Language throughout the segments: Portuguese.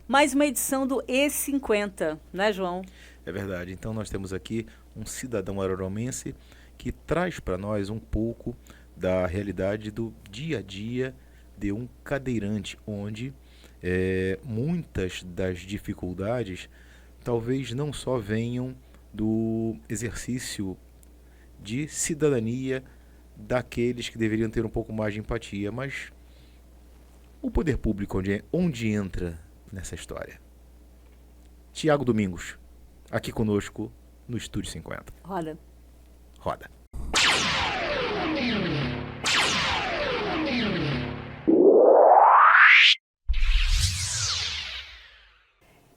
Mais uma edição do E50, né, João? É verdade. Então nós temos aqui um cidadão araruamense que traz para nós um pouco da realidade do dia a dia de um cadeirante, onde muitas das dificuldades talvez não só venham do exercício de cidadania daqueles que deveriam ter um pouco mais de empatia, mas o poder público onde entra nessa história. Tiago Domingos, aqui conosco no Estúdio 50. Roda. Roda.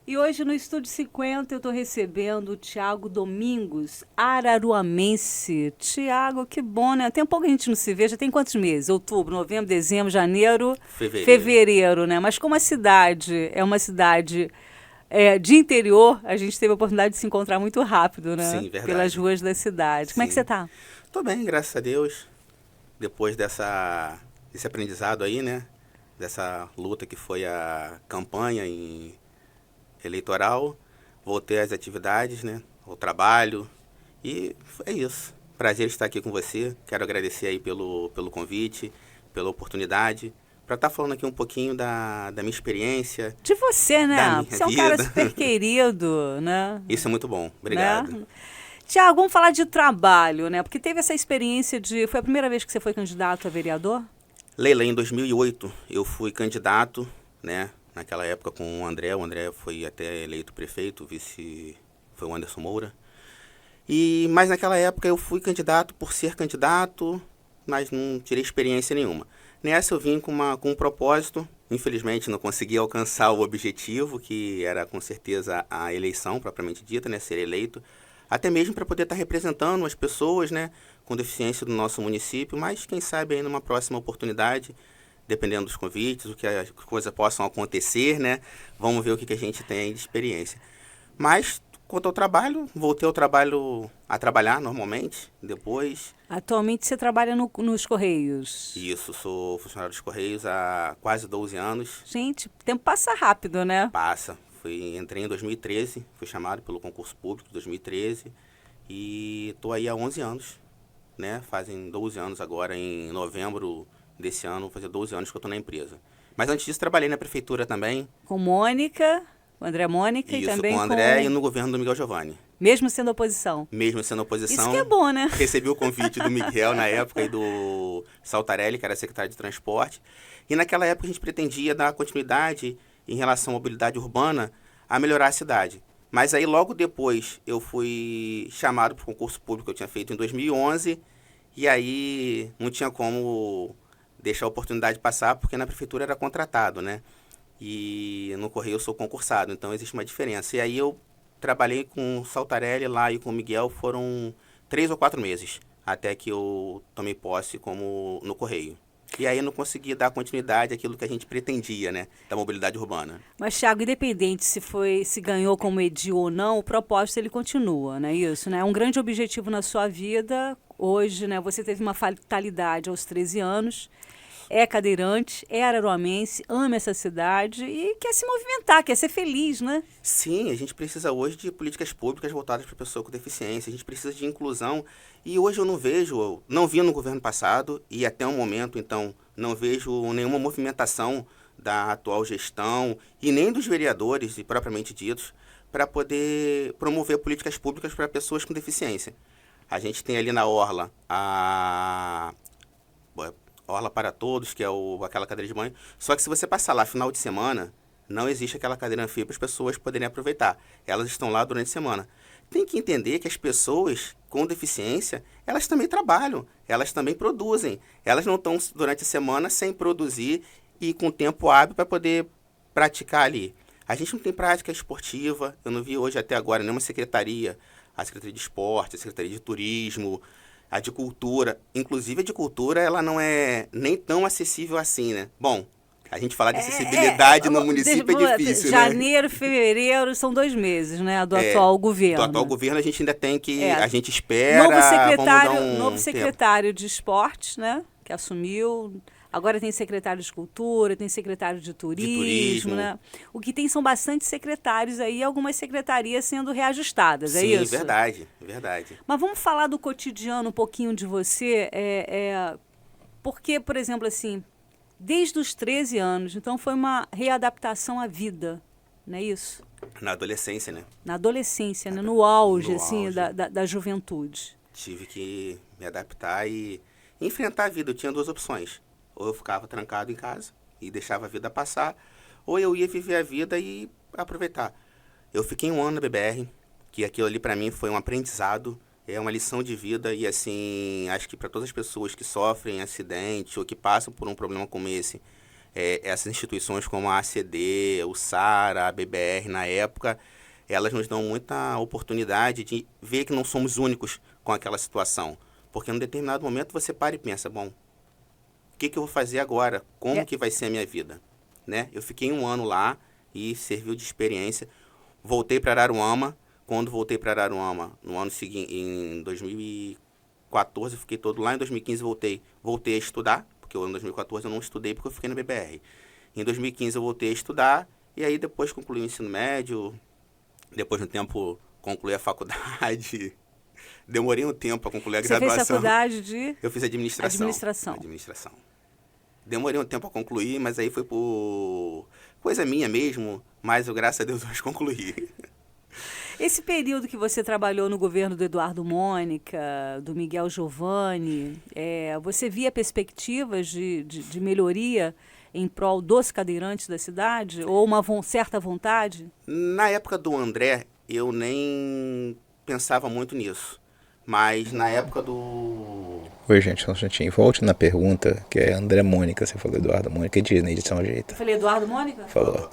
E hoje no Estúdio 50 eu estou recebendo o Tiago Domingos, araruamense. Tiago, que bom, né? Tem um pouco que a gente não se vê, já tem quantos meses? Outubro, novembro, dezembro, janeiro, fevereiro, né? Mas como a cidade é uma cidade de interior, a gente teve a oportunidade de se encontrar muito rápido, né? Sim, verdade. Pelas ruas da cidade. Como é que você tá? Tô bem, graças a Deus. Depois desse aprendizado aí, né? Dessa luta que foi a campanha eleitoral, voltei às atividades, né? Ao trabalho. E é isso. Prazer estar aqui com você. Quero agradecer aí pelo convite, pela oportunidade, para estar falando aqui um pouquinho da minha experiência. De você, né? Da minha Você é um cara vida. super querido, né? Isso é muito bom. Obrigado. Né? Tiago, vamos falar de trabalho, né? Porque teve essa experiência de... Foi a primeira vez que você foi candidato a vereador? Leila, em 2008 eu fui candidato, né? Naquela época com o André foi até eleito prefeito, o vice foi o Anderson Moura. Mas naquela época eu fui candidato por ser candidato, mas não tirei experiência nenhuma. Nessa eu vim com um propósito, infelizmente não consegui alcançar o objetivo, que era com certeza a eleição propriamente dita, né? Ser eleito, até mesmo para poder estar representando as pessoas, né? Com deficiência do nosso município, mas quem sabe aí numa próxima oportunidade, dependendo dos convites, o que as coisas possam acontecer, né? Vamos ver o que a gente tem aí de experiência. Mas, quanto ao trabalho, voltei a trabalhar normalmente, depois. Atualmente você trabalha nos Correios. Isso, sou funcionário dos Correios há quase 12 anos. Gente, o tempo passa rápido, né? Passa. Entrei em 2013, fui chamado pelo concurso público de 2013 e estou aí há 11 anos, né? Fazem 12 anos agora, em novembro desse ano, vou fazer 12 anos que eu estou na empresa. Mas antes disso, trabalhei na prefeitura também. Com Mônica, o André Mônica Isso, e também com o André e no governo do Miguel Giovanni. Mesmo sendo oposição? Mesmo sendo oposição. Isso que é bom, né? Recebi o convite do Miguel na época e do Saltarelli, que era secretário de transporte. E naquela época a gente pretendia dar continuidade em relação à mobilidade urbana a melhorar a cidade. Mas aí logo depois eu fui chamado para o concurso público que eu tinha feito em 2011 e aí não tinha como deixar a oportunidade passar, porque na prefeitura era contratado, né? E no Correio eu sou concursado, então existe uma diferença. E aí eu trabalhei com o Saltarelli lá e com o Miguel, foram 3 ou 4 meses, até que eu tomei posse no Correio. E aí eu não consegui dar continuidade àquilo que a gente pretendia, né? Da mobilidade urbana. Mas, Thiago, independente se ganhou como edil ou não, o propósito ele continua, não é isso? Né? É um grande objetivo na sua vida. Hoje, né, você teve uma fatalidade aos 13 anos, é cadeirante, é araruamense, ama essa cidade e quer se movimentar, quer ser feliz, né? Sim, a gente precisa hoje de políticas públicas voltadas para a pessoa com deficiência, a gente precisa de inclusão e hoje eu não vi no governo passado e até o momento, então, não vejo nenhuma movimentação da atual gestão e nem dos vereadores, propriamente ditos, para poder promover políticas públicas para pessoas com deficiência. A gente tem ali na Orla a Orla para Todos, que é aquela cadeira de banho. Só que se você passar lá final de semana, não existe aquela cadeira anfíbia para as pessoas poderem aproveitar. Elas estão lá durante a semana. Tem que entender que as pessoas com deficiência, elas também trabalham, elas também produzem. Elas não estão durante a semana sem produzir e com tempo hábil para poder praticar ali. A gente não tem prática esportiva, eu não vi hoje até agora nenhuma secretaria, a Secretaria de Esporte, a Secretaria de Turismo, a de Cultura. Inclusive a de Cultura, ela não é nem tão acessível assim, né? Bom, a gente falar de acessibilidade no município é difícil, né? Janeiro, fevereiro, são 2 meses, né? Do atual governo. Do atual governo a gente ainda tem que... A gente espera... Novo secretário de Esportes, né? Que assumiu Agora tem secretário de cultura, tem secretário de turismo, né? O que tem são bastante secretários aí, algumas secretarias sendo reajustadas, é Sim, isso? verdade, verdade. Mas vamos falar do cotidiano um pouquinho de você, porque, por exemplo, assim, desde os 13 anos, então foi uma readaptação à vida, não é isso? Na adolescência, né? Na adolescência, né? No auge, No assim, auge. da juventude. Tive que me adaptar e enfrentar a vida. Eu tinha duas opções. Ou eu ficava trancado em casa e deixava a vida passar, ou eu ia viver a vida e aproveitar. Eu fiquei 1 ano na BBR, que aquilo ali para mim foi um aprendizado, é uma lição de vida e assim, acho que para todas as pessoas que sofrem acidente ou que passam por um problema como esse, essas instituições como a ACD, o SARA, a BBR na época, elas nos dão muita oportunidade de ver que não somos únicos com aquela situação. Porque em um determinado momento você para e pensa, bom, o que eu vou fazer agora? Como que vai ser a minha vida? Né? Eu fiquei 1 ano lá e serviu de experiência. Voltei para Araruama. Quando voltei para Araruama, no ano seguinte, em 2014, eu fiquei todo lá. Em 2015 voltei a estudar, porque em 2014 eu não estudei porque eu fiquei na BBR. Em 2015 eu voltei a estudar e aí depois concluí o ensino médio. Depois de um tempo concluí a faculdade. Demorei um tempo para concluir a graduação. Você fez faculdade de? Eu fiz administração. Administração. Demorei um tempo a concluir, mas aí foi por coisa minha mesmo, mas eu, graças a Deus, hoje concluí. Esse período que você trabalhou no governo do Eduardo Mônica, do Miguel Giovanni, você via perspectivas de melhoria em prol dos cadeirantes da cidade? Ou uma certa vontade? Na época do André, eu nem pensava muito nisso. Mas na época do... Oi, gente, só um instantinho. Volte na pergunta, que é André Mônica. Você falou Eduardo Mônica, Disney, edição ajeita. Eu falei Eduardo Mônica? Falou.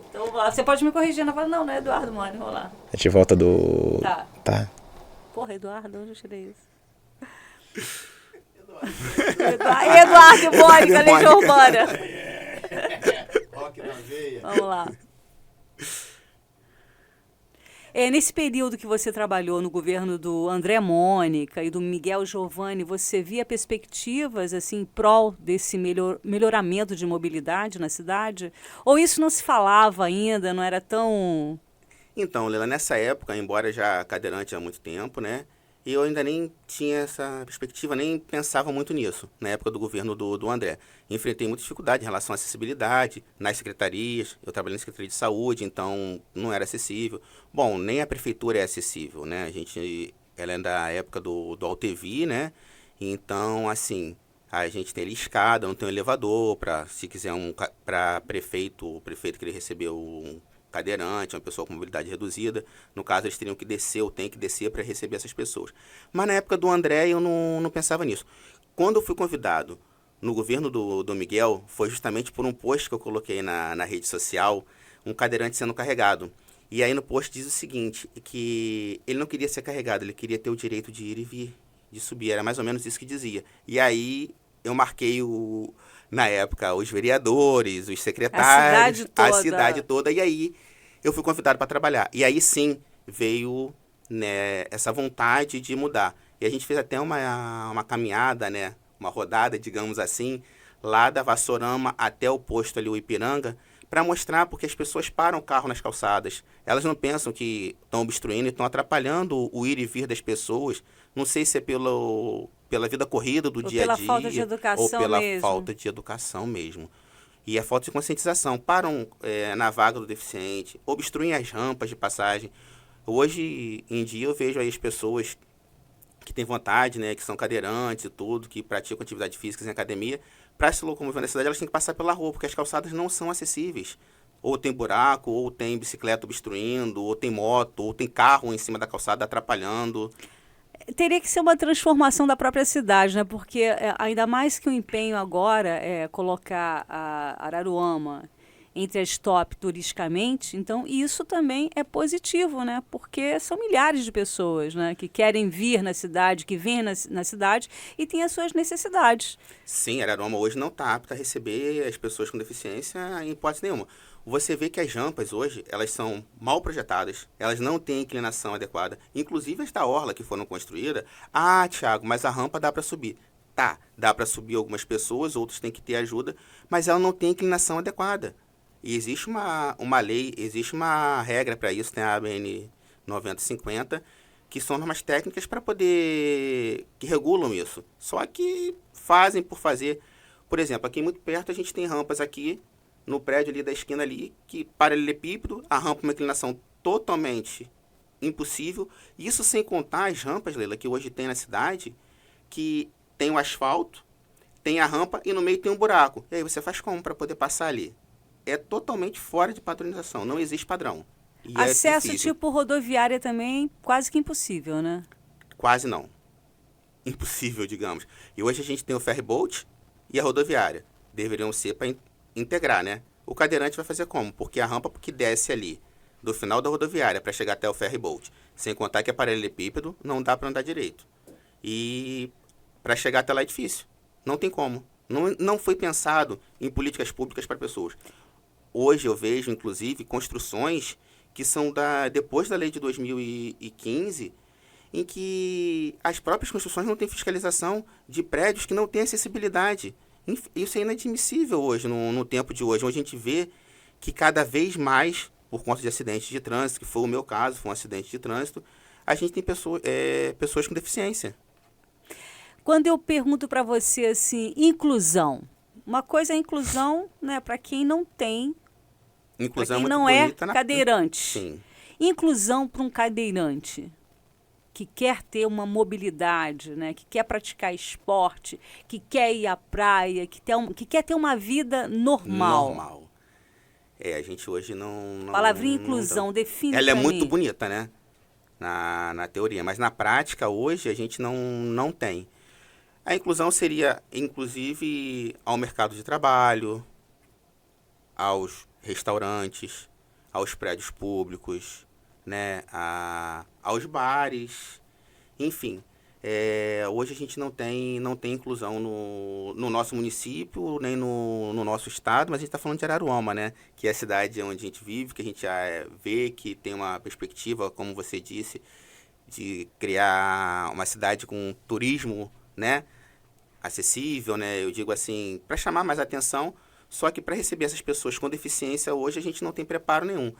Então você pode me corrigir. Não é Eduardo Mônica, vamos lá. A gente volta do... Tá. Porra, Eduardo, onde eu tirei isso? Eduardo Mônica, Legião Urbana. Rock na veia. Vamos lá. Nesse período que você trabalhou no governo do André Mônica e do Miguel Giovanni, você via perspectivas assim, em prol desse melhoramento de mobilidade na cidade? Ou isso não se falava ainda, não era tão... Então, Leila, nessa época, embora já cadeirante há muito tempo, né? Eu ainda nem tinha essa perspectiva, nem pensava muito nisso, na época do governo do André. Enfrentei muita dificuldade em relação à acessibilidade nas secretarias. Eu trabalhei na Secretaria de Saúde, então não era acessível. Bom, nem a prefeitura é acessível, né? Ela é da época do AltV, né? Então, assim, a gente tem ali escada, não tem um elevador, se quiser para o prefeito querer receber um cadeirante, uma pessoa com mobilidade reduzida. No caso, eles teriam que descer ou tem que descer para receber essas pessoas. Mas na época do André, eu não pensava nisso. Quando eu fui convidado no governo do Miguel, foi justamente por um post que eu coloquei na rede social, um cadeirante sendo carregado. E aí no post diz o seguinte, que ele não queria ser carregado, ele queria ter o direito de ir e vir, de subir. Era mais ou menos isso que dizia. E aí eu marquei na época, os vereadores, os secretários, a cidade toda, e aí eu fui convidado para trabalhar. E aí sim veio, né, essa vontade de mudar. E a gente fez até uma caminhada, né, uma rodada, digamos assim, lá da Vassourama até o posto ali, o Ipiranga, para mostrar porque as pessoas param o carro nas calçadas. Elas não pensam que estão obstruindo e estão atrapalhando o ir e vir das pessoas. Não sei se é pela vida corrida do dia a dia, pela falta de educação ou pela mesmo. falta de educação mesmo. E a falta de conscientização. Param na vaga do deficiente, obstruem as rampas de passagem. Hoje em dia eu vejo aí as pessoas que têm vontade, né, que são cadeirantes e tudo, que praticam atividade física em academia, para se locomover na cidade elas têm que passar pela rua, porque as calçadas não são acessíveis. Ou tem buraco, ou tem bicicleta obstruindo, ou tem moto, ou tem carro em cima da calçada atrapalhando. Teria que ser uma transformação da própria cidade, né? Porque ainda mais que o empenho agora é colocar a Araruama entre as top turisticamente, então isso também é positivo, né? Porque são milhares de pessoas, né, que querem vir na cidade, que vêm na cidade e têm as suas necessidades. Sim, Araruama hoje não está apta a receber as pessoas com deficiência em hipótese nenhuma. Você vê que as rampas hoje, elas são mal projetadas, elas não têm inclinação adequada. Inclusive as da orla que foram construídas, Thiago, mas a rampa dá para subir. dá para subir algumas pessoas, outros têm que ter ajuda, mas ela não tem inclinação adequada. E existe uma lei, existe uma regra para isso, tem a ABN 9050, que são normas técnicas para poder, que regulam isso. Só que fazem por fazer. Por exemplo, aqui muito perto a gente tem rampas aqui, no prédio ali da esquina ali, que paralelepípedo, a rampa uma inclinação totalmente impossível. Isso sem contar as rampas, Leila, que hoje tem na cidade, que tem o asfalto, tem a rampa e no meio tem um buraco. E aí você faz como para poder passar ali? É totalmente fora de padronização, não existe padrão. E Acesso é difícil. tipo rodoviária também, quase que impossível, né? Quase não. Impossível, digamos. E hoje a gente tem o ferryboat e a rodoviária. Deveriam ser para integrar, né? O cadeirante vai fazer como? Porque a rampa que desce ali do final da rodoviária para chegar até o ferryboat, sem contar que é paralelepípedo, não dá para andar direito. E para chegar até lá é difícil. Não tem como. Não foi pensado em políticas públicas para pessoas. Hoje eu vejo, inclusive, construções que são depois da lei de 2015, em que as próprias construções não têm fiscalização de prédios que não têm acessibilidade. Isso é inadmissível hoje, no tempo de hoje, onde a gente vê que cada vez mais, por conta de acidentes de trânsito, que foi o meu caso, foi um acidente de trânsito, a gente tem pessoas com deficiência. Quando eu pergunto para você assim, inclusão, uma coisa é inclusão, né, para quem não tem, para Inclusão quem muito não é bonita cadeirante. Sim. Inclusão para um cadeirante que quer ter uma mobilidade, né, que quer praticar esporte, que quer ir à praia, que quer ter uma vida normal. Normal. A gente hoje não... Palavrinha não inclusão, define Ela é pra muito mim. bonita, né? Na teoria, mas na prática hoje a gente não tem. A inclusão seria, inclusive, ao mercado de trabalho, aos restaurantes, aos prédios públicos, né? Aos bares, enfim. Hoje a gente não tem inclusão no nosso município, nem no nosso estado, mas a gente está falando de Araruama, né? Que é a cidade onde a gente vive, que a gente vê que tem uma perspectiva, como você disse, de criar uma cidade com turismo, né? Acessível, né? Eu digo assim, para chamar mais atenção, só que para receber essas pessoas com deficiência, hoje a gente não tem preparo nenhum.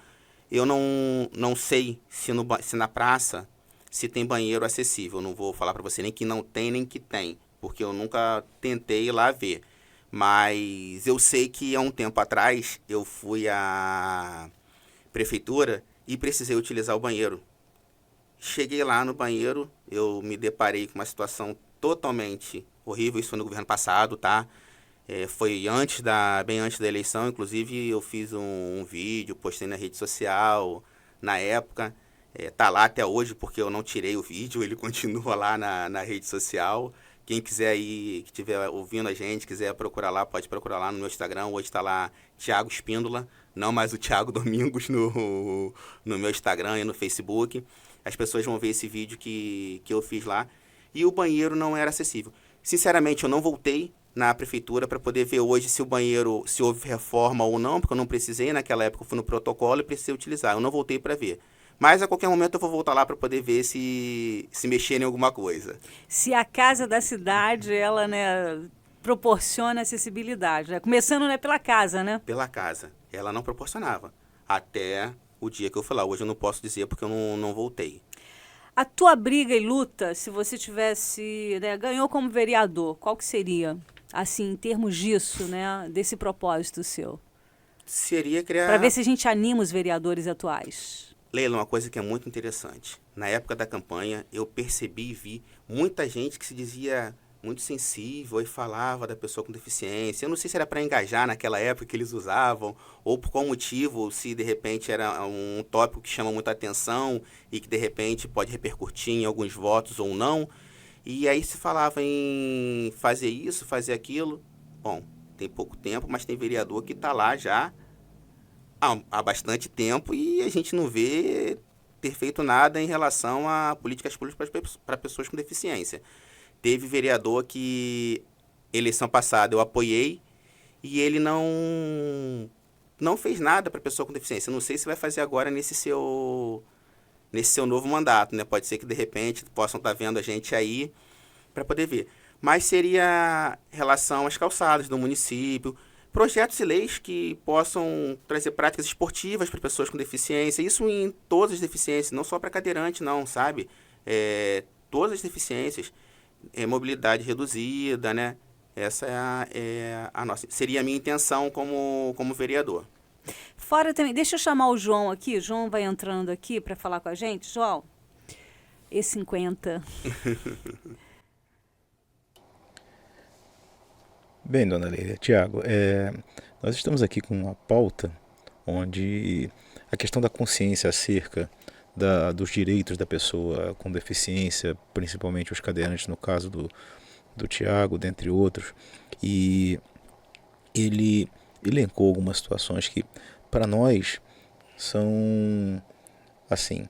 Eu não sei se na praça se tem banheiro acessível. Não vou falar para você nem que não tem, nem que tem, porque eu nunca tentei ir lá ver. Mas eu sei que há um tempo atrás eu fui à prefeitura e precisei utilizar o banheiro. Cheguei lá no banheiro, eu me deparei com uma situação totalmente horrível. Isso foi no governo passado, tá? Foi bem antes da eleição. Inclusive eu fiz um vídeo, postei na rede social na época. Tá lá até hoje porque eu não tirei o vídeo, ele continua lá na rede social. Quem quiser aí, que estiver ouvindo a gente, quiser procurar lá, pode procurar lá no meu Instagram. Hoje está lá Thiago Espíndola, não mais o Thiago Domingos no meu Instagram e no Facebook. As pessoas vão ver esse vídeo que eu fiz lá. E o banheiro não era acessível. Sinceramente, eu não voltei na prefeitura para poder ver hoje se o banheiro, se houve reforma ou não, porque eu não precisei. Naquela época eu fui no protocolo e precisei utilizar. Eu não voltei para ver. Mas a qualquer momento eu vou voltar lá para poder ver se mexer em alguma coisa. Se a casa da cidade, ela, né, proporciona acessibilidade, né? Começando, né, pela casa, né? Pela casa. Ela não proporcionava. Até o dia que eu fui lá. Hoje eu não posso dizer porque eu não voltei. A tua briga e luta, se você tivesse, né, ganhou como vereador, qual que seria, assim, em termos disso, né, desse propósito seu? Seria criar... Para ver se a gente anima os vereadores atuais. Leila, uma coisa que é muito interessante. Na época da campanha, eu percebi e vi muita gente que se dizia muito sensível e falava da pessoa com deficiência. Eu não sei se era para engajar naquela época que eles usavam, ou por qual motivo, ou se de repente era um tópico que chama muita atenção e que de repente pode repercutir em alguns votos ou não. E aí se falava em fazer isso, fazer aquilo. Bom, tem pouco tempo, mas tem vereador que está lá já há bastante tempo e a gente não vê ter feito nada em relação a políticas públicas para pessoas com deficiência. Teve vereador que, eleição passada, eu apoiei e ele não fez nada para pessoa com deficiência. Não sei se vai fazer agora nesse seu novo mandato, né? Pode ser que, de repente, possam estar vendo a gente aí para poder ver. mas seria relação às calçadas do município, projetos e leis que possam trazer práticas esportivas para pessoas com deficiência, isso em todas as deficiências, não só para cadeirante não, sabe? Todas as deficiências, mobilidade reduzida, né? Essa é a nossa, seria a minha intenção como vereador. Fora também, deixa eu chamar o João aqui, o João vai entrando aqui para falar com a gente. João, E50. Bem, dona Leila, Tiago, nós estamos aqui com uma pauta onde a questão da consciência acerca dos direitos da pessoa com deficiência, principalmente os cadeirantes, no caso do Tiago, dentre outros, e ele elencou algumas situações que, para nós, são assim,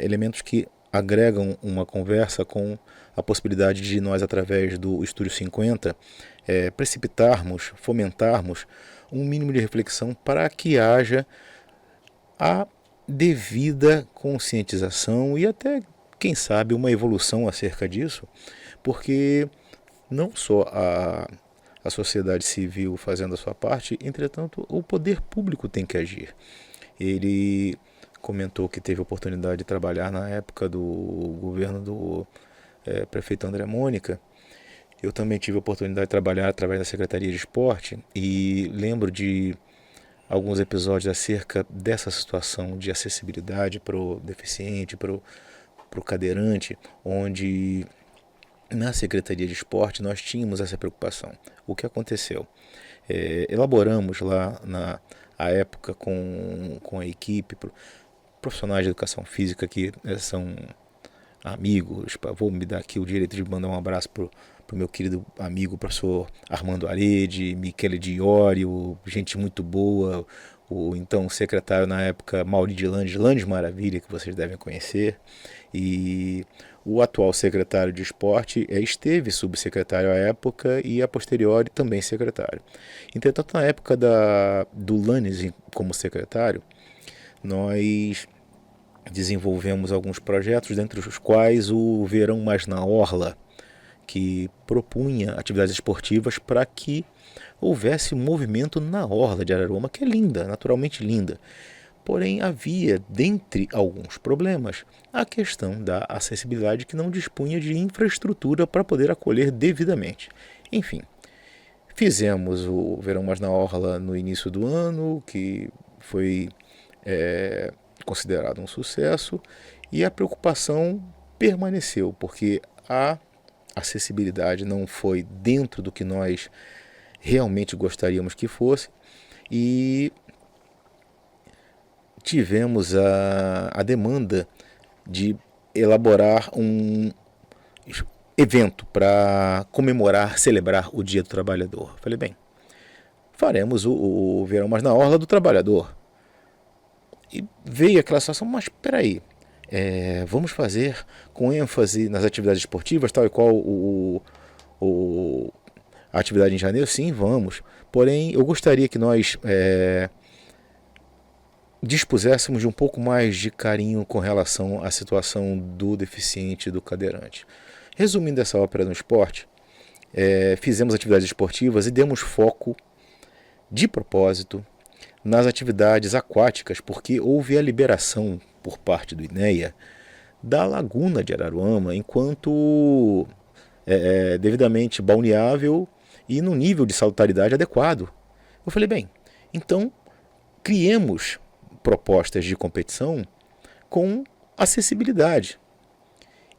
elementos que agregam uma conversa com a possibilidade de nós, através do Estúdio 50, precipitarmos, fomentarmos um mínimo de reflexão para que haja a devida conscientização e até, quem sabe, uma evolução acerca disso, porque não só a sociedade civil fazendo a sua parte, entretanto, o poder público tem que agir. Ele comentou que teve a oportunidade de trabalhar na época do governo do prefeito André Mônica. Eu também tive a oportunidade de trabalhar através da Secretaria de Esporte e lembro de alguns episódios acerca dessa situação de acessibilidade para o deficiente, para o cadeirante, onde na Secretaria de Esporte nós tínhamos essa preocupação. O que aconteceu? Elaboramos lá à época com a equipe, profissionais de educação física que são amigos. Vou me dar aqui o direito de mandar um abraço para o meu querido amigo professor Armando Arede, Michele Diorio, gente muito boa, o então secretário na época Mauri de Landes Maravilha, que vocês devem conhecer, e o atual secretário de esporte esteve subsecretário à época e a posteriori também secretário. Entretanto, na época do Landes como secretário, nós desenvolvemos alguns projetos, dentre os quais o Verão Mais na Orla, que propunha atividades esportivas para que houvesse movimento na Orla de Araruama, que é linda, naturalmente linda. Porém, havia, dentre alguns problemas, a questão da acessibilidade, que não dispunha de infraestrutura para poder acolher devidamente. Enfim, fizemos o Verão Mais na Orla no início do ano, que foi considerado um sucesso, e a preocupação permaneceu, porque a acessibilidade não foi dentro do que nós realmente gostaríamos que fosse, e tivemos a demanda de elaborar um evento para comemorar, celebrar o Dia do Trabalhador. Falei, bem, faremos o Verão Mais na Orla do Trabalhador. E veio aquela situação, mas espera aí, vamos fazer com ênfase nas atividades esportivas, tal e qual a atividade em janeiro? Sim, vamos. Porém, eu gostaria que nós dispuséssemos de um pouco mais de carinho com relação à situação do deficiente e do cadeirante. Resumindo essa ópera no esporte, fizemos atividades esportivas e demos foco, de propósito, nas atividades aquáticas, porque houve a liberação por parte do INEA da Laguna de Araruama enquanto devidamente balneável e no nível de salubridade adequado. Eu falei, bem, então criemos propostas de competição com acessibilidade.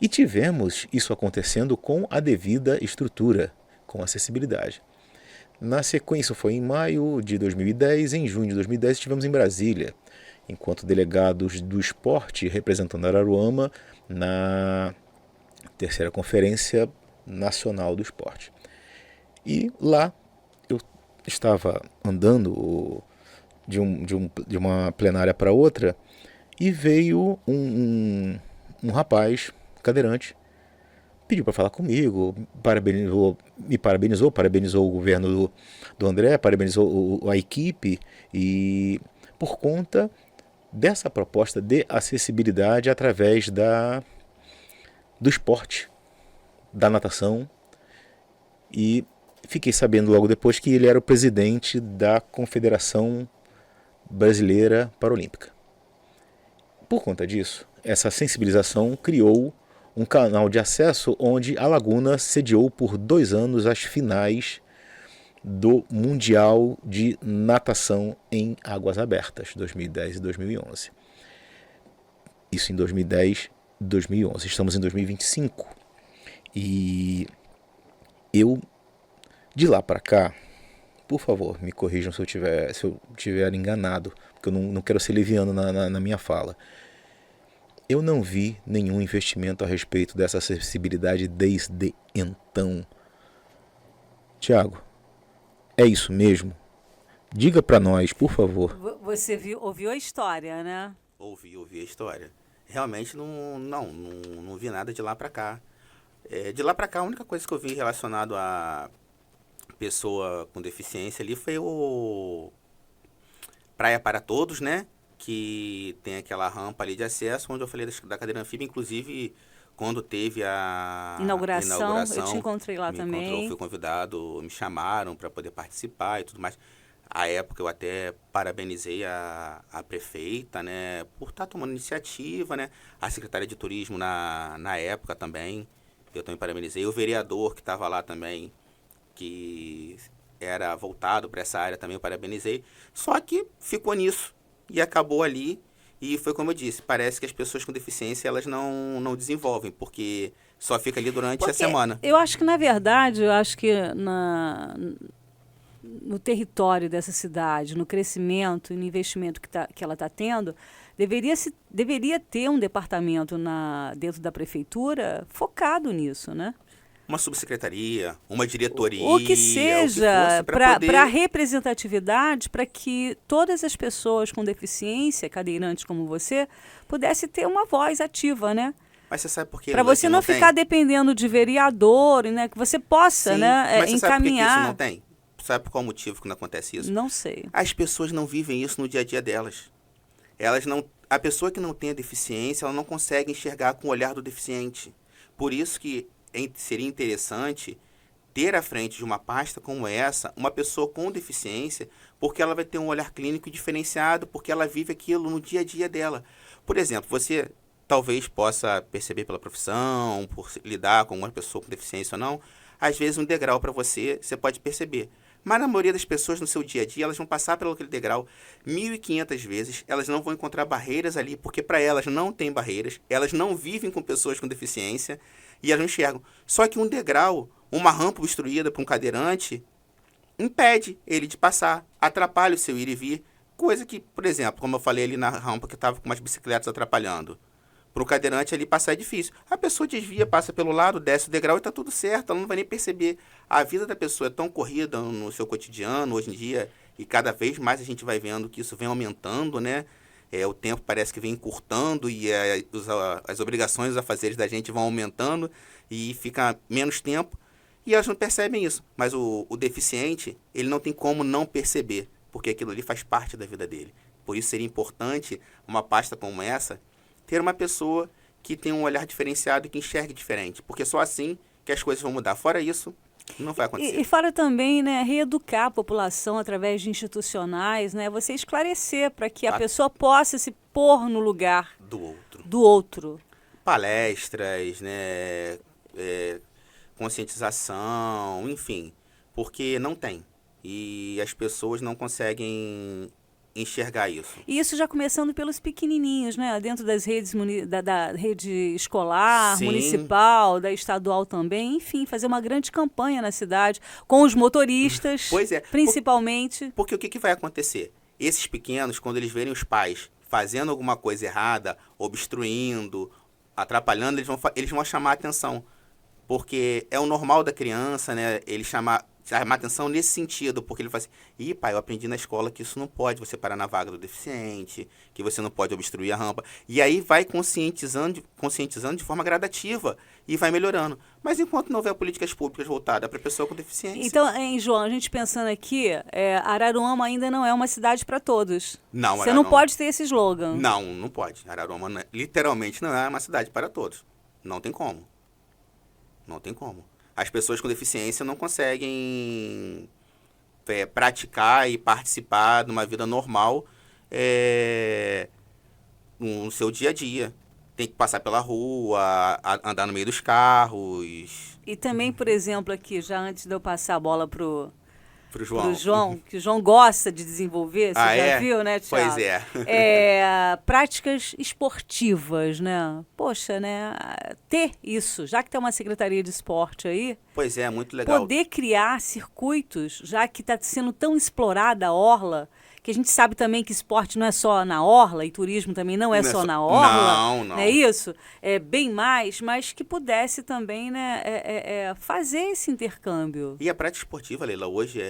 E tivemos isso acontecendo com a devida estrutura, com acessibilidade. Na sequência, foi em maio de 2010, em junho de 2010 estivemos em Brasília, enquanto delegados do esporte representando Araruama na terceira Conferência Nacional do Esporte. E lá eu estava andando de uma plenária para outra e veio um rapaz cadeirante, pediu para falar comigo, me parabenizou o governo do André, parabenizou a equipe, e por conta dessa proposta de acessibilidade através do esporte, da natação, e fiquei sabendo logo depois que ele era o presidente da Confederação Brasileira Paralímpica. Por conta disso, essa sensibilização criou um canal de acesso onde a Laguna sediou por 2 anos as finais do Mundial de Natação em Águas Abertas, 2010 e 2011. Isso em 2010 e 2011. Estamos em 2025. E eu, de lá para cá, por favor, me corrijam se eu tiver enganado, porque eu não quero ser leviano na minha fala. Eu não vi nenhum investimento a respeito dessa acessibilidade desde então. Tiago, é isso mesmo? Diga para nós, por favor. Você ouviu a história, né? Ouvi a história. Realmente não vi nada de lá para cá. De lá para cá, a única coisa que eu vi relacionado a pessoa com deficiência ali foi o Praia para Todos, né? Que tem aquela rampa ali de acesso, onde eu falei da cadeira anfíbia, inclusive quando teve a Inauguração, eu te encontrei lá também. Fui convidado, me chamaram para poder participar e tudo mais. À época eu até parabenizei a prefeita, né, por estar tomando iniciativa, né, a secretária de turismo na época também, eu também parabenizei, o vereador que estava lá também, que era voltado para essa área também, eu parabenizei, só que ficou nisso e acabou ali. E foi como eu disse, parece que as pessoas com deficiência elas não desenvolvem, porque só fica ali durante a semana. Eu acho que, na verdade, no território dessa cidade, no crescimento e no investimento que ela está tendo, deveria ter um departamento dentro da prefeitura focado nisso, né? Uma subsecretaria, uma diretoria. O que seja, para representatividade, para que todas as pessoas com deficiência, cadeirantes como você, pudessem ter uma voz ativa, né? Mas você sabe por que? Para você não ficar dependendo de vereador, né? Que você possa, sim, né, mas você encaminhar. Sabe por que isso não tem? Sabe por qual motivo que não acontece isso? Não sei. As pessoas não vivem isso no dia a dia delas. A pessoa que não tem a deficiência, ela não consegue enxergar com o olhar do deficiente. Por isso que seria interessante ter à frente de uma pasta como essa, uma pessoa com deficiência, porque ela vai ter um olhar clínico diferenciado, porque ela vive aquilo no dia a dia dela. Por exemplo, você talvez possa perceber pela profissão, por lidar com uma pessoa com deficiência ou não, às vezes um degrau para você pode perceber. Mas na maioria das pessoas no seu dia a dia, elas vão passar pelo aquele degrau 1.500 vezes, elas não vão encontrar barreiras ali, porque para elas não tem barreiras, elas não vivem com pessoas com deficiência, e elas não enxergam. Só que um degrau, uma rampa obstruída por um cadeirante, impede ele de passar, atrapalha o seu ir e vir. Coisa que, por exemplo, como eu falei ali na rampa, que estava com umas bicicletas atrapalhando. Para o cadeirante ali passar é difícil. A pessoa desvia, passa pelo lado, desce o degrau e está tudo certo, ela não vai nem perceber. A vida da pessoa é tão corrida no seu cotidiano, hoje em dia, e cada vez mais a gente vai vendo que isso vem aumentando, né? O tempo parece que vem encurtando e as obrigações, os afazeres da gente vão aumentando e fica menos tempo e elas não percebem isso. Mas o deficiente, ele não tem como não perceber, porque aquilo ali faz parte da vida dele. Por isso seria importante uma pasta como essa ter uma pessoa que tem um olhar diferenciado e que enxergue diferente, porque só assim que as coisas vão mudar. Fora isso, não vai acontecer. E fora também, né, reeducar a população através de institucionais, né, você esclarecer para que a pessoa possa se pôr no lugar do outro. Palestras, né, conscientização, enfim, porque não tem. E as pessoas não conseguem enxergar isso. E isso já começando pelos pequenininhos, né? Dentro das redes, da rede escolar, sim, municipal, da estadual também. Enfim, fazer uma grande campanha na cidade, com os motoristas, pois é, principalmente. Porque o que vai acontecer? Esses pequenos, quando eles verem os pais fazendo alguma coisa errada, obstruindo, atrapalhando, eles vão chamar a atenção. Porque é o normal da criança, né? Ele chamar atenção nesse sentido, porque ele fala assim, ih, pai, eu aprendi na escola que isso não pode, você parar na vaga do deficiente, que você não pode obstruir a rampa. E aí vai conscientizando de forma gradativa e vai melhorando. Mas enquanto não houver políticas públicas voltadas para a pessoa com deficiência... Então, João, a gente pensando aqui, Araruama ainda não é uma cidade para todos. Não, você não pode ter esse slogan. Não pode. Araruama literalmente não é uma cidade para todos. Não tem como. Não tem como. as pessoas com deficiência não conseguem praticar e participar de uma vida normal no seu dia a dia. Tem que passar pela rua, andar no meio dos carros. E também, por exemplo, aqui, já antes de eu passar a bola pro João. João, que o João gosta de desenvolver, você já viu, né, Thiago? Pois é. Práticas esportivas, né? Poxa, né? Ter isso, já que tem uma secretaria de esporte aí, Pois é, muito legal. poder criar circuitos, já que está sendo tão explorada a orla, que a gente sabe também que esporte não é só na orla, e turismo também não é só na orla. Não. É isso? É bem mais, mas que pudesse também, né, fazer esse intercâmbio. E a prática esportiva, Leila, hoje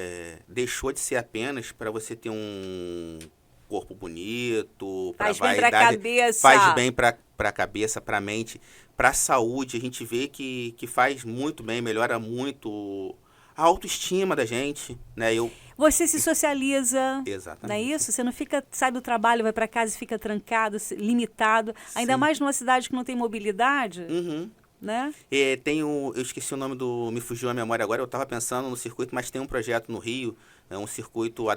deixou de ser apenas para você ter um corpo bonito, para Faz bem para a cabeça. Faz bem para a cabeça, para a mente, para a saúde. A gente vê que faz muito bem, melhora muito a autoestima da gente, né? Você se socializa, Exatamente. não é isso? Você não sai do trabalho, vai para casa e fica trancado, limitado. Ainda Sim. mais numa cidade que não tem mobilidade, Uhum. né? Eu esqueci o nome me fugiu a memória agora, eu estava pensando no circuito, mas tem um projeto no Rio, é o circuito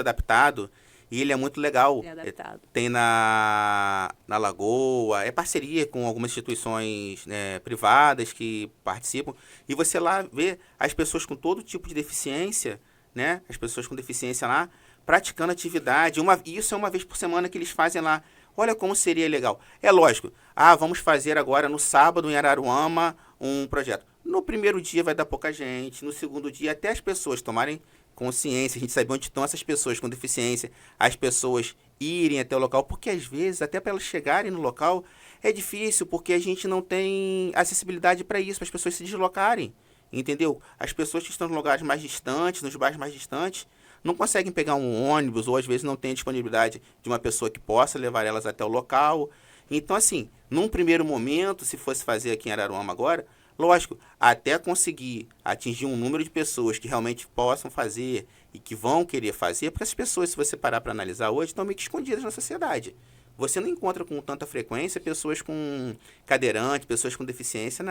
adaptado, e ele é muito legal. É adaptado. Tem na Lagoa, é parceria com algumas instituições, né, privadas que participam, e você lá vê as pessoas com todo tipo de deficiência, né, as pessoas com deficiência lá, praticando atividade, isso é uma vez por semana que eles fazem lá. Olha como seria legal. É lógico, vamos fazer agora no sábado em Araruama um projeto. No primeiro dia vai dar pouca gente, no segundo dia até as pessoas tomarem consciência, a gente saber onde estão essas pessoas com deficiência, as pessoas irem até o local, porque às vezes até para elas chegarem no local é difícil, porque a gente não tem acessibilidade para isso, para as pessoas se deslocarem, entendeu? As pessoas que estão nos lugares mais distantes, nos bairros mais distantes, não conseguem pegar um ônibus, ou às vezes não tem a disponibilidade de uma pessoa que possa levar elas até o local. Então, assim, num primeiro momento, se fosse fazer aqui em Araruama agora, lógico, até conseguir atingir um número de pessoas que realmente possam fazer e que vão querer fazer, porque as pessoas, se você parar para analisar hoje, estão meio que escondidas na sociedade. Você não encontra com tanta frequência pessoas com cadeirante, pessoas com deficiência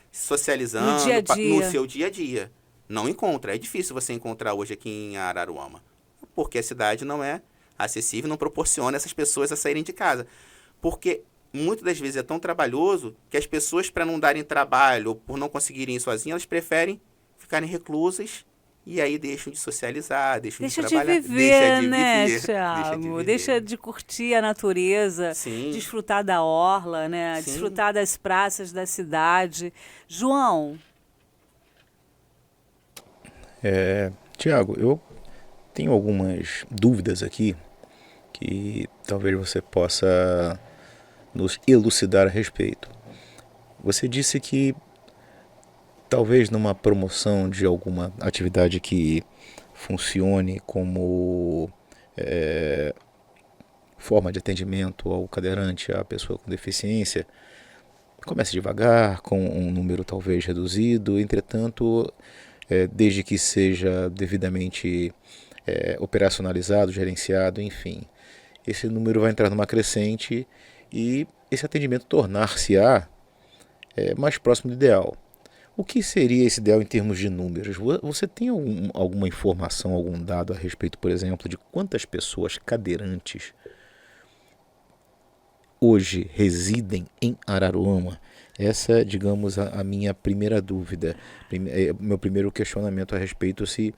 socializando No dia a dia. no seu dia a dia. Não encontra. É difícil você encontrar hoje aqui em Araruama, porque a cidade não é acessível, não proporciona essas pessoas a saírem de casa. Porque muitas das vezes é tão trabalhoso que as pessoas, para não darem trabalho ou por não conseguirem ir sozinhas, elas preferem ficarem reclusas e aí deixam de socializar, deixam de trabalhar. Viver, né, viver, Thiago? Deixa de curtir a natureza, Sim. desfrutar da orla, né? Sim. Desfrutar das praças da cidade. João, Tiago, eu tenho algumas dúvidas aqui que talvez você possa nos elucidar a respeito. Você disse que talvez numa promoção de alguma atividade que funcione como forma de atendimento ao cadeirante, à pessoa com deficiência, comece devagar, com um número talvez reduzido, entretanto, desde que seja devidamente operacionalizado, gerenciado, enfim. Esse número vai entrar numa crescente e esse atendimento tornar-se-á mais próximo do ideal. O que seria esse ideal em termos de números? Você tem alguma informação, algum dado a respeito, por exemplo, de quantas pessoas cadeirantes hoje residem em Araruama? Essa, digamos, a minha primeira dúvida, meu primeiro questionamento a respeito se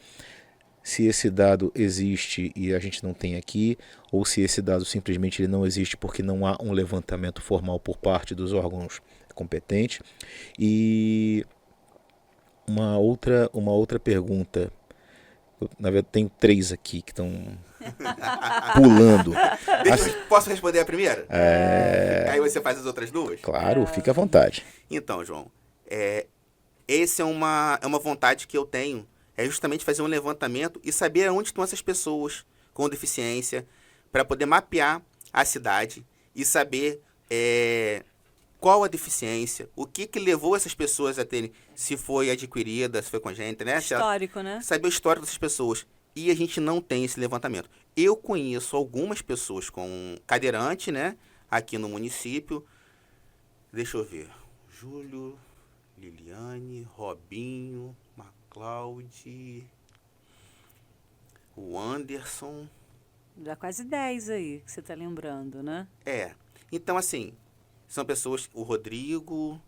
esse dado existe e a gente não tem aqui, ou se esse dado simplesmente ele não existe porque não há um levantamento formal por parte dos órgãos competentes. E uma outra pergunta, na verdade tenho 3 aqui que estão pulando. Posso responder a primeira? Aí você faz as outras 2? Claro, fica à vontade. Então, João, essa é uma vontade que eu tenho, é justamente fazer um levantamento e saber onde estão essas pessoas com deficiência, para poder mapear a cidade e saber qual a deficiência, o que levou essas pessoas a terem, se foi adquirida, se foi congênita, né? histórico, né? Saber o histórico dessas pessoas. E a gente não tem esse levantamento. Eu conheço algumas pessoas com cadeirante, né? Aqui no município. Deixa eu ver. Julho, Liliane, Robinho, MacLeod, o Anderson. Já quase 10 aí, que você está lembrando, né? Então, assim, são pessoas, o Rodrigo,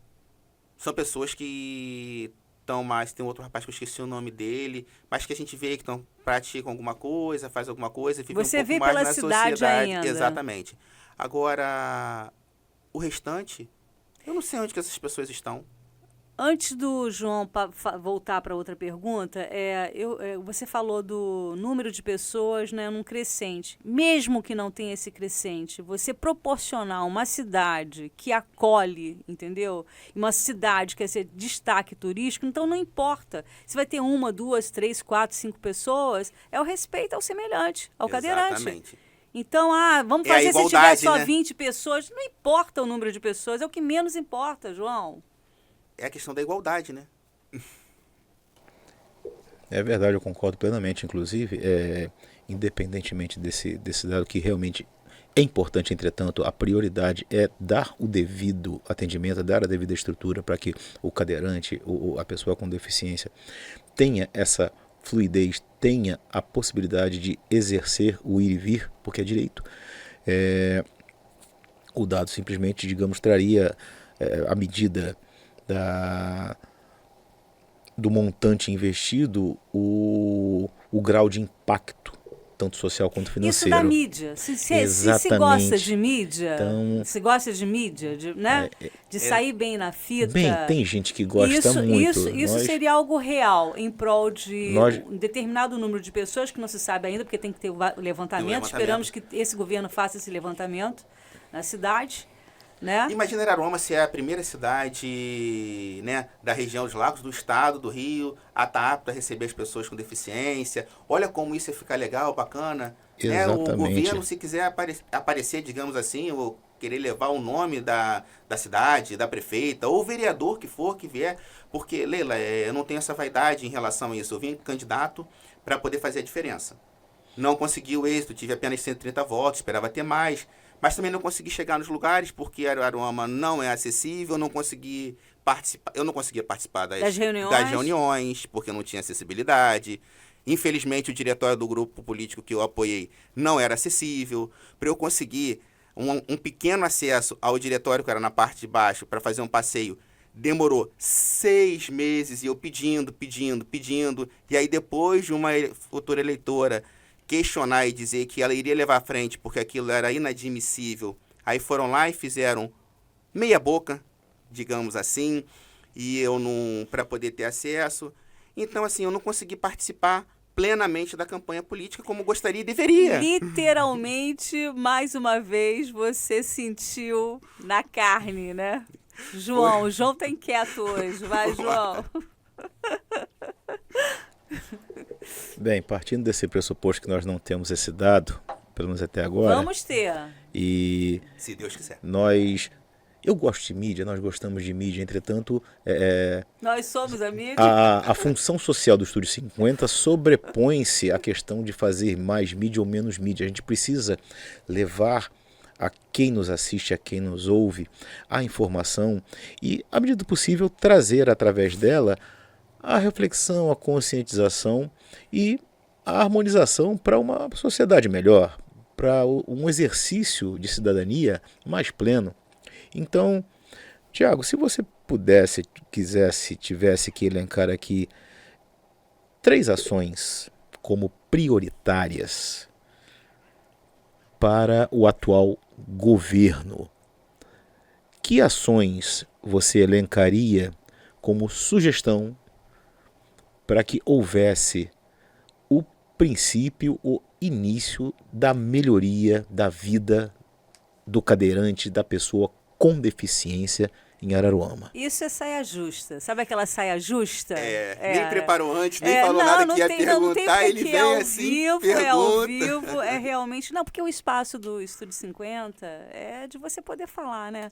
são pessoas que estão mais, tem outro rapaz que eu esqueci o nome dele, mas que a gente vê que praticam alguma coisa, faz alguma coisa, vivem Você um pouco vê mais pela na cidade sociedade. ainda. Exatamente. Agora, o restante, eu não sei onde que essas pessoas estão. Antes do João voltar para outra pergunta, você falou do número de pessoas, né, num crescente. Mesmo que não tenha esse crescente, você proporcionar uma cidade que acolhe, entendeu? Uma cidade que é ser destaque turístico, então não importa. Se vai ter 1, 2, 3, 4, 5 pessoas, é o respeito ao semelhante, ao cadeirante. Exatamente. Então, vamos É a fazer se tiver igualdade, só né? 20 pessoas. Não importa o número de pessoas, é o que menos importa, João. É a questão da igualdade, né? É verdade, eu concordo plenamente. Inclusive, independentemente desse dado que realmente é importante, entretanto, a prioridade é dar o devido atendimento, dar a devida estrutura para que o cadeirante, a pessoa com deficiência, tenha essa fluidez, tenha a possibilidade de exercer o ir e vir, porque é direito. O dado simplesmente, digamos, traria a medida do montante investido, o grau de impacto, tanto social quanto financeiro. Isso da mídia. Se gosta de mídia, Então, se gosta de mídia, né? De sair bem na fita. Bem, tem gente que gosta muito. Isso seria algo real em prol de um determinado número de pessoas que não se sabe ainda, porque tem que ter o levantamento. Esperamos que esse governo faça esse levantamento na cidade. Né? Imagina Araruama ser a primeira cidade, né, da região dos lagos do estado do Rio a estar apta a receber as pessoas com deficiência. Olha como isso ia ficar legal, bacana. Exatamente. O governo, se quiser aparecer, digamos assim, ou querer levar o nome da cidade, da prefeita, ou o vereador que for, que vier. Porque, Leila, eu não tenho essa vaidade em relação a isso. Eu vim candidato para poder fazer a diferença. Não consegui o êxito, tive apenas 130 votos, esperava ter mais. Mas também não consegui chegar nos lugares porque Araruama não é acessível, eu não conseguia participar das reuniões porque não tinha acessibilidade. Infelizmente, o diretório do grupo político que eu apoiei não era acessível. Para eu conseguir um pequeno acesso ao diretório, que era na parte de baixo, para fazer um passeio, demorou 6 meses e eu pedindo. E aí, depois de uma futura eleitora questionar e dizer que ela iria levar à frente porque aquilo era inadmissível, aí foram lá e fizeram meia boca, digamos assim, e eu não, para poder ter acesso. Então, assim, eu não consegui participar plenamente da campanha política como gostaria e deveria. Literalmente, mais uma vez, você sentiu na carne, né? João, o João tá inquieto hoje. Vai, João. Bem, partindo desse pressuposto que nós não temos esse dado, pelo menos até agora. Vamos ter. E se Deus quiser. Eu gosto de mídia, nós gostamos de mídia, entretanto... Nós somos a mídia. A função social do Estúdio 50 sobrepõe-se à questão de fazer mais mídia ou menos mídia. A gente precisa levar a quem nos assiste, a quem nos ouve, a informação e, à medida do possível, trazer através dela a reflexão, a conscientização e a harmonização para uma sociedade melhor, para um exercício de cidadania mais pleno. Então, Tiago, se você pudesse, tivesse que elencar aqui 3 ações como prioritárias para o atual governo, que ações você elencaria como sugestão para que houvesse o princípio, o início da melhoria da vida do cadeirante, da pessoa com deficiência em Araruama? Isso é saia justa. Sabe aquela saia justa? Nem preparou antes, nem falou nada que ia perguntar, ele vem assim, pergunta. É ao vivo, é realmente... Não, porque o espaço do Estúdio 50 é de você poder falar, né?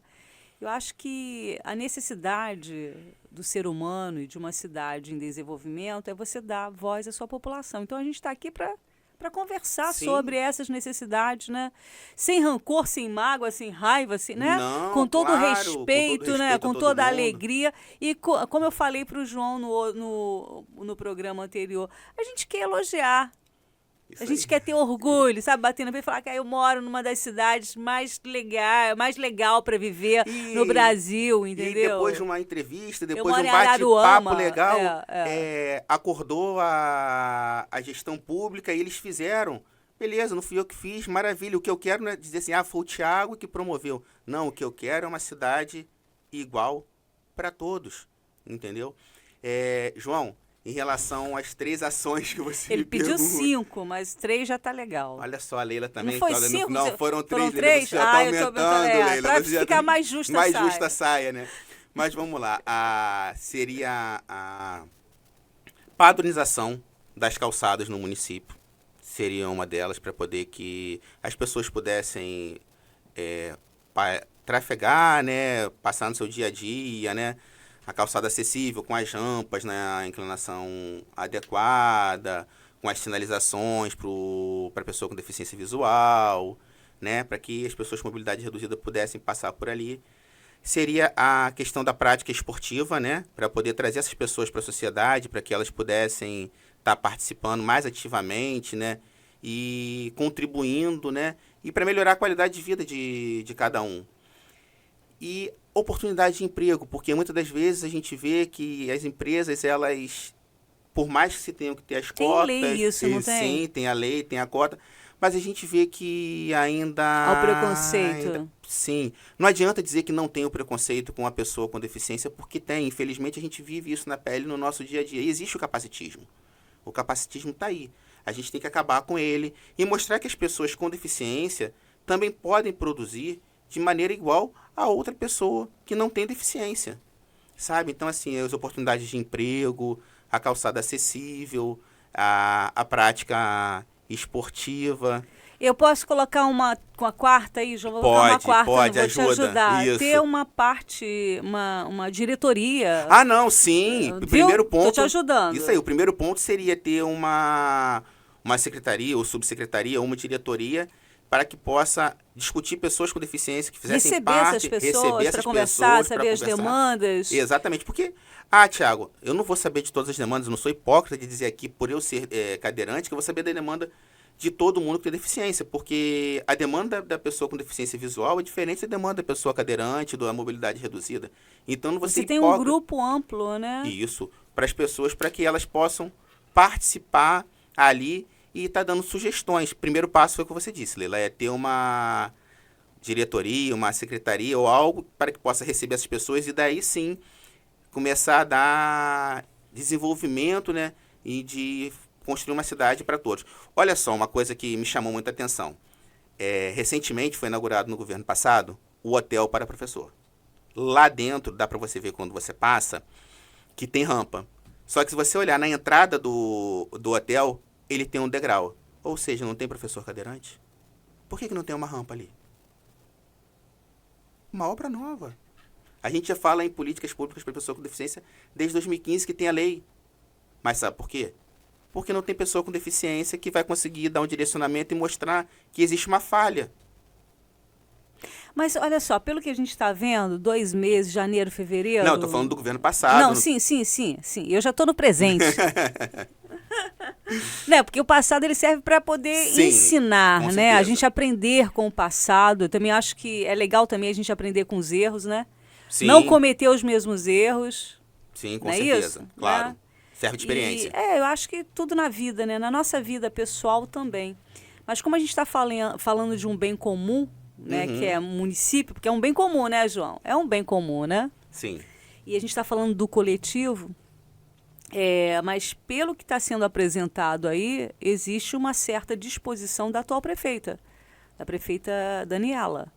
Eu acho que a necessidade do ser humano e de uma cidade em desenvolvimento é você dar voz à sua população. Então, a gente está aqui para para conversar Sim. sobre essas necessidades, né? Sem rancor, sem mágoa, sem raiva, assim, né? Não, com todo claro, respeito, com todo né? respeito a Com todo toda a mundo. alegria. E como eu falei para o João no programa anterior, a gente quer elogiar. Isso A gente aí. quer ter orgulho, sabe? Bater no peito e falar que eu moro numa das cidades mais legal para viver no Brasil, entendeu? E depois de uma entrevista, depois de moro um em bate-papo Araruama, legal, é. acordou a gestão pública e eles fizeram. Beleza, não fui eu que fiz, maravilha. O que eu quero não é dizer assim, foi o Thiago que promoveu. Não, o que eu quero é uma cidade igual para todos, entendeu? João, em relação às 3 ações que você Ele me pediu pergunta. 5, mas 3 já tá legal. Olha só, a Leila também. Não foi olha, 5? Não, foram 3, Foram Leila. 3? Você já tá Eu tô aumentando, Leila. Pra Você já ficar tá- mais justa a mais saia. justa a saia, né? Mas vamos lá. Seria a padronização das calçadas no município. Seria uma delas para poder que as pessoas pudessem trafegar, né? Passar no seu dia a dia, né? A calçada acessível, com as rampas na inclinação adequada, com as sinalizações para a pessoa com deficiência visual, né? Para que as pessoas com mobilidade reduzida pudessem passar por ali. Seria a questão da prática esportiva, né? Para poder trazer essas pessoas para a sociedade, para que elas pudessem estar participando mais ativamente, né? E contribuindo, né? E para melhorar a qualidade de vida de cada um. E oportunidade de emprego, porque muitas das vezes a gente vê que as empresas, elas, por mais que se tenham que ter as Tem cotas... lei isso, não tem? Sim, tem a lei, tem a cota, mas a gente vê que ainda... Há o preconceito. Sim. Não adianta dizer que não tem o preconceito com a pessoa com deficiência, porque tem. Infelizmente, a gente vive isso na pele no nosso dia a dia. E existe o capacitismo. O capacitismo está aí. A gente tem que acabar com ele e mostrar que as pessoas com deficiência também podem produzir de maneira igual a outra pessoa que não tem deficiência, sabe? Então, assim, as oportunidades de emprego, a calçada acessível, a prática esportiva. Eu posso colocar uma quarta aí, João? Vou colocar uma quarta, Pode, vou te ajuda. ajudar. Isso. Ter uma parte, uma diretoria. Ah, não, sim. O Viu? primeiro ponto... Tô te ajudando. Isso aí, o primeiro ponto seria ter uma secretaria ou subsecretaria ou uma diretoria para que possa discutir pessoas com deficiência que fizessem Receber parte, essas pessoas para essas conversar, pessoas, saber pra as conversar. demandas. Exatamente, porque, Thiago, eu não vou saber de todas as demandas, eu não sou hipócrita de dizer aqui, por eu ser cadeirante, que eu vou saber da demanda de todo mundo que tem deficiência, porque a demanda da pessoa com deficiência visual é diferente da demanda da pessoa cadeirante, da mobilidade reduzida. Então, não vou ser Você tem um hipócrita. grupo amplo, né? Isso, para as pessoas, para que elas possam participar ali e tá dando sugestões. Primeiro passo foi o que você disse, Leila, é ter uma diretoria, uma secretaria ou algo para que possa receber essas pessoas e daí sim começar a dar desenvolvimento, né, e de construir uma cidade para todos. Olha só, uma coisa que me chamou muita atenção. Recentemente foi inaugurado no governo passado o hotel para professor. Lá dentro, dá para você ver quando você passa, que tem rampa. Só que se você olhar na entrada do hotel, ele tem um degrau. Ou seja, não tem professor cadeirante? Por que não tem uma rampa ali? Uma obra nova. A gente já fala em políticas públicas para pessoa com deficiência desde 2015 que tem a lei. Mas sabe por quê? Porque não tem pessoa com deficiência que vai conseguir dar um direcionamento e mostrar que existe uma falha. Mas olha só, pelo que a gente está vendo, 2 meses, janeiro, fevereiro... Não, eu tô falando do governo passado. Não, sim. Eu já estou no presente. Né? Porque o passado ele serve para poder Sim, ensinar, com né? certeza. A gente aprender com o passado. Eu também acho que é legal também a gente aprender com os erros, né? Sim, Não cometer os mesmos erros. sim, com não é certeza. isso? Claro. Né? Serve de experiência. Eu acho que tudo na vida, né? Na nossa vida pessoal também. Mas como a gente está falando de um bem comum, né? Uhum. Que é município, porque é um bem comum, né, João? É um bem comum, né? Sim. E a gente está falando do coletivo, mas pelo que está sendo apresentado aí, existe uma certa disposição da atual prefeita, da prefeita Daniela.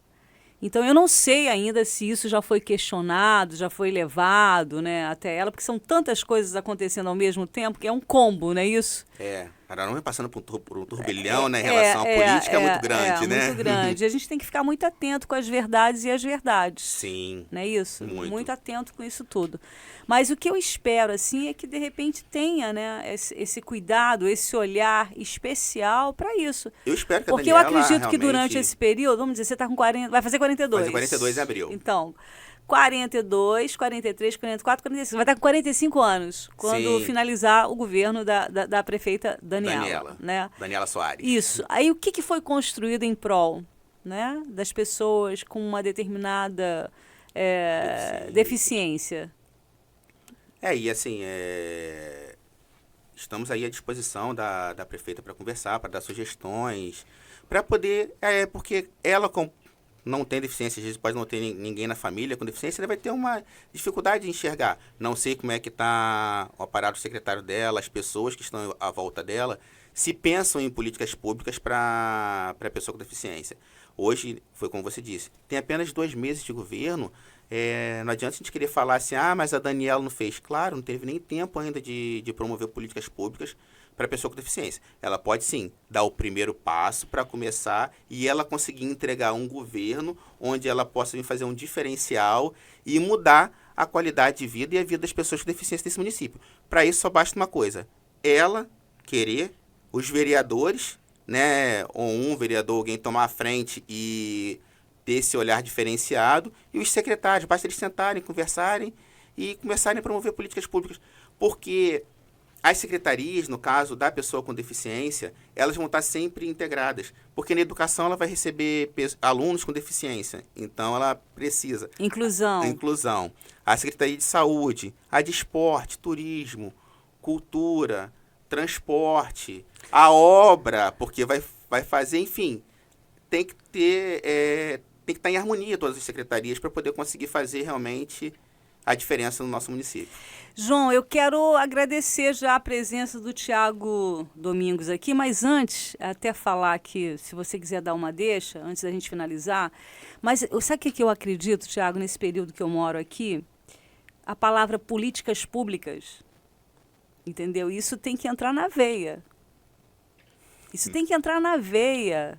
Então, eu não sei ainda se isso já foi questionado, já foi levado, né, até ela, porque são tantas coisas acontecendo ao mesmo tempo que é um combo, não é isso? Araruama é passando por um turbilhão, né, em relação à política, é muito grande, né? Muito grande. A gente tem que ficar muito atento com as verdades e as verdades. Sim. Não é isso? Muito. Atento com isso tudo. Mas o que eu espero, assim, é que de repente tenha, né, esse cuidado, esse olhar especial para isso. Eu espero que a Porque eu Daniela acredito que durante realmente- esse período, vamos dizer, você está com 40, vai fazer 42. Vai fazer 42 em abril. Então, 42, 43, 44, 45. Vai estar com 45 anos quando Sim. finalizar o governo da prefeita Daniela. Né? Daniela Soares. Isso. Aí o que foi construído em prol, né, das pessoas com uma determinada deficiência? E assim, estamos aí à disposição da prefeita para conversar, para dar sugestões, para poder, porque ela não tem deficiência, às vezes pode não ter ninguém na família com deficiência, ela vai ter uma dificuldade de enxergar. Não sei como é que está o aparato secretário dela, as pessoas que estão à volta dela, se pensam em políticas públicas para a pessoa com deficiência. Hoje, foi como você disse, tem apenas 2 meses de governo, não adianta a gente querer falar assim, mas a Daniela não fez. Claro, não teve nem tempo ainda de promover políticas públicas para a pessoa com deficiência. Ela pode, sim, dar o primeiro passo para começar e ela conseguir entregar um governo onde ela possa vir fazer um diferencial e mudar a qualidade de vida e a vida das pessoas com deficiência desse município. Para isso, só basta uma coisa, ela querer, os vereadores, né, ou um vereador, alguém tomar a frente e ter esse olhar diferenciado, e os secretários, basta eles sentarem, conversarem e começarem a promover políticas públicas, porque as secretarias, no caso da pessoa com deficiência, elas vão estar sempre integradas, porque na educação ela vai receber alunos com deficiência, então ela precisa. Inclusão. A Secretaria de Saúde, a de Esporte, Turismo, Cultura, Transporte, a obra, porque vai fazer, enfim, tem que estar em harmonia todas as secretarias para poder conseguir fazer realmente a diferença no nosso município. João, eu quero agradecer já a presença do Tiago Domingos aqui, mas antes, até falar aqui, se você quiser dar uma deixa, antes da gente finalizar, mas sabe o que eu acredito, Tiago, nesse período que eu moro aqui? A palavra políticas públicas, entendeu? Isso tem que entrar na veia. Isso tem que entrar na veia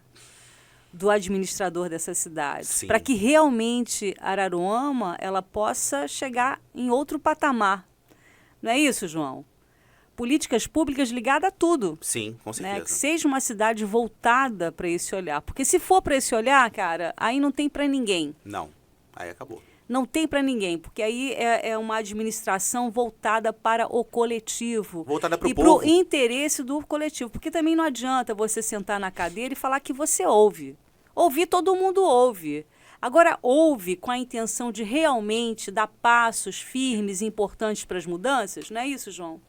do administrador dessa cidade, para que realmente Araruama ela possa chegar em outro patamar. Não é isso, João? Políticas públicas ligadas a tudo. Sim, com certeza. Né? Que seja uma cidade voltada para esse olhar. Porque se for para esse olhar, cara, aí não tem para ninguém. Não, aí acabou. Não tem para ninguém, porque aí é uma administração voltada para o coletivo. Voltada para o povo. E para o interesse do coletivo. Porque também não adianta você sentar na cadeira e falar que você ouve. Ouvir, todo mundo ouve. Agora, ouve com a intenção de realmente dar passos firmes e importantes para as mudanças? Não é isso, João?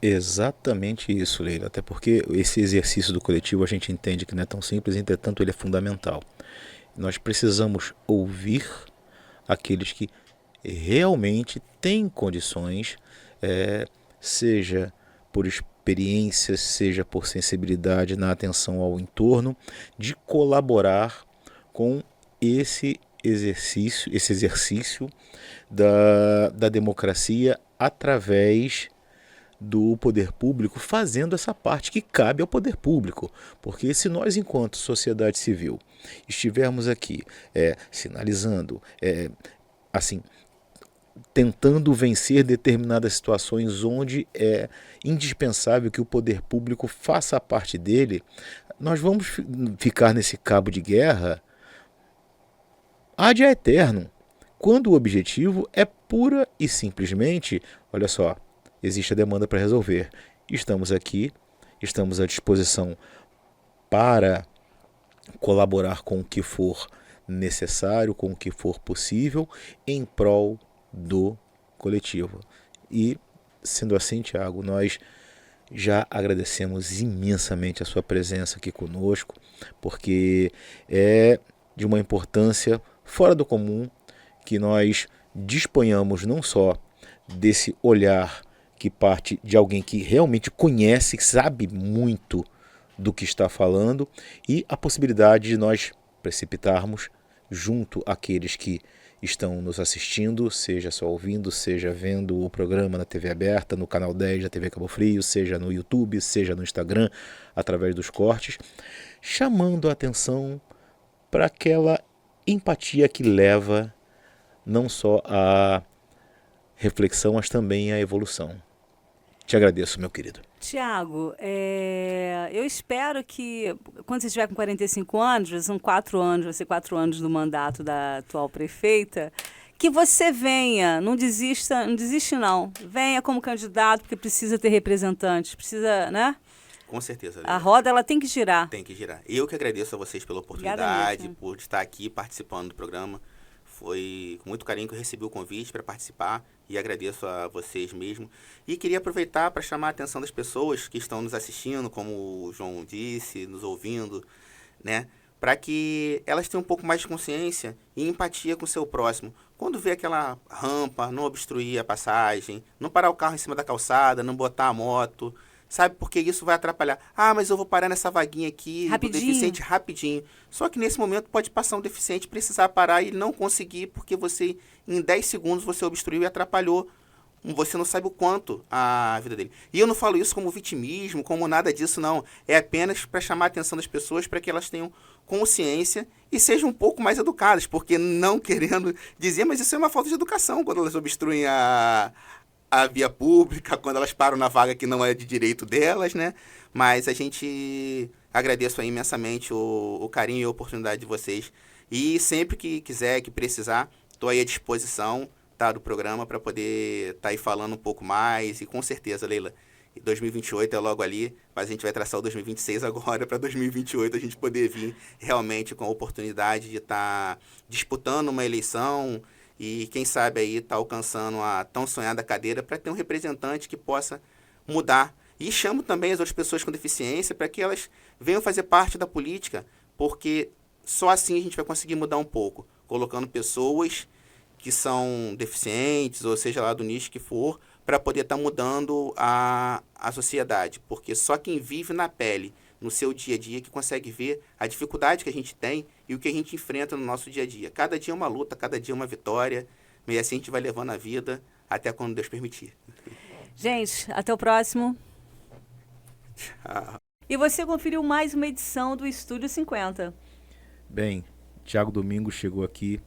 Exatamente isso, Leila. Até porque esse exercício do coletivo a gente entende que não é tão simples, entretanto ele é fundamental. Nós precisamos ouvir aqueles que realmente têm condições, seja por experiência, seja por sensibilidade na atenção ao entorno, de colaborar com esse exercício da democracia através do poder público, fazendo essa parte que cabe ao poder público. Porque se nós, enquanto sociedade civil, estivermos aqui sinalizando, assim, tentando vencer determinadas situações onde é indispensável que o poder público faça a parte dele, nós vamos ficar nesse cabo de guerra ad eterno, quando o objetivo é pura e simplesmente, olha só, existe a demanda para resolver. Estamos aqui, estamos à disposição para colaborar com o que for necessário, com o que for possível, em prol do coletivo. E, sendo assim, Tiago, nós já agradecemos imensamente a sua presença aqui conosco, porque é de uma importância fora do comum que nós disponhamos não só desse olhar que parte de alguém que realmente conhece, sabe muito do que está falando, e a possibilidade de nós precipitarmos junto àqueles que estão nos assistindo, seja só ouvindo, seja vendo o programa na TV aberta, no canal 10 da TV Cabo Frio, seja no YouTube, seja no Instagram, através dos cortes, chamando a atenção para aquela empatia que leva não só à reflexão, mas também à evolução. Te agradeço, meu querido. Tiago, eu espero que, quando você estiver com 45 anos, já são 4 anos, vai ser 4 anos do mandato da atual prefeita, que você venha, não desiste não. Venha como candidato, porque precisa ter representantes, precisa, né? Com certeza. A roda, ela tem que girar. Tem que girar. Eu que agradeço a vocês pela oportunidade, por estar aqui participando do programa. Foi com muito carinho que eu recebi o convite para participar e agradeço a vocês mesmo. E queria aproveitar para chamar a atenção das pessoas que estão nos assistindo, como o João disse, nos ouvindo, né? Para que elas tenham um pouco mais de consciência e empatia com o seu próximo. Quando vê aquela rampa, não obstruir a passagem, não parar o carro em cima da calçada, não botar a moto, sabe? Porque isso vai atrapalhar. Ah, mas eu vou parar nessa vaguinha aqui do deficiente rapidinho. Só que nesse momento pode passar um deficiente, precisar parar e não conseguir, porque você, em 10 segundos, você obstruiu e atrapalhou. Você não sabe o quanto a vida dele. E eu não falo isso como vitimismo, como nada disso, não. É apenas para chamar a atenção das pessoas, para que elas tenham consciência e sejam um pouco mais educadas, porque não querendo dizer, mas isso é uma falta de educação quando elas obstruem a via pública, quando elas param na vaga que não é de direito delas, né? Mas a gente agradeço aí imensamente o carinho e a oportunidade de vocês. E sempre que quiser, que precisar, estou aí à disposição, tá, do programa para poder estar aí falando um pouco mais. E com certeza, Leila, 2028 é logo ali, mas a gente vai traçar o 2026 agora para 2028 a gente poder vir realmente com a oportunidade de estar disputando uma eleição e quem sabe aí tá alcançando a tão sonhada cadeira para ter um representante que possa mudar. E chamo também as outras pessoas com deficiência para que elas venham fazer parte da política, porque só assim a gente vai conseguir mudar um pouco, colocando pessoas que são deficientes, ou seja lá do nicho que for, para poder estar mudando a sociedade. Porque só quem vive na pele, no seu dia a dia, que consegue ver a dificuldade que a gente tem e o que a gente enfrenta no nosso dia a dia. Cada dia é uma luta, cada dia é uma vitória, e assim a gente vai levando a vida até quando Deus permitir. Gente, até o próximo. E você conferiu mais uma edição do Estúdio 50. Bem, Tiago Domingos chegou aqui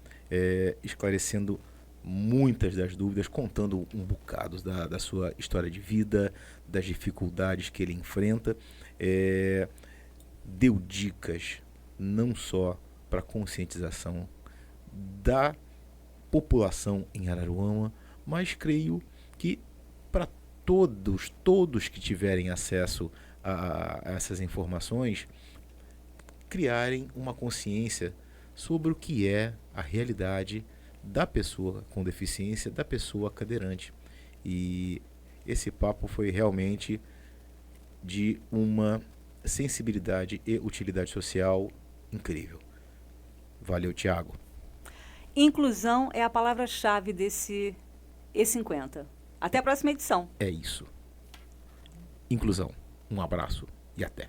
esclarecendo muitas das dúvidas, contando um bocado da sua história de vida, das dificuldades que ele enfrenta. Deu dicas não só para conscientização da população em Araruama, mas creio que para todos que tiverem acesso a essas informações, criarem uma consciência sobre o que é a realidade da pessoa com deficiência, da pessoa cadeirante. E esse papo foi realmente de uma sensibilidade e utilidade social incrível. Valeu, Tiago. Inclusão é a palavra-chave desse E50. Até a próxima edição. É isso. Inclusão. Um abraço e até.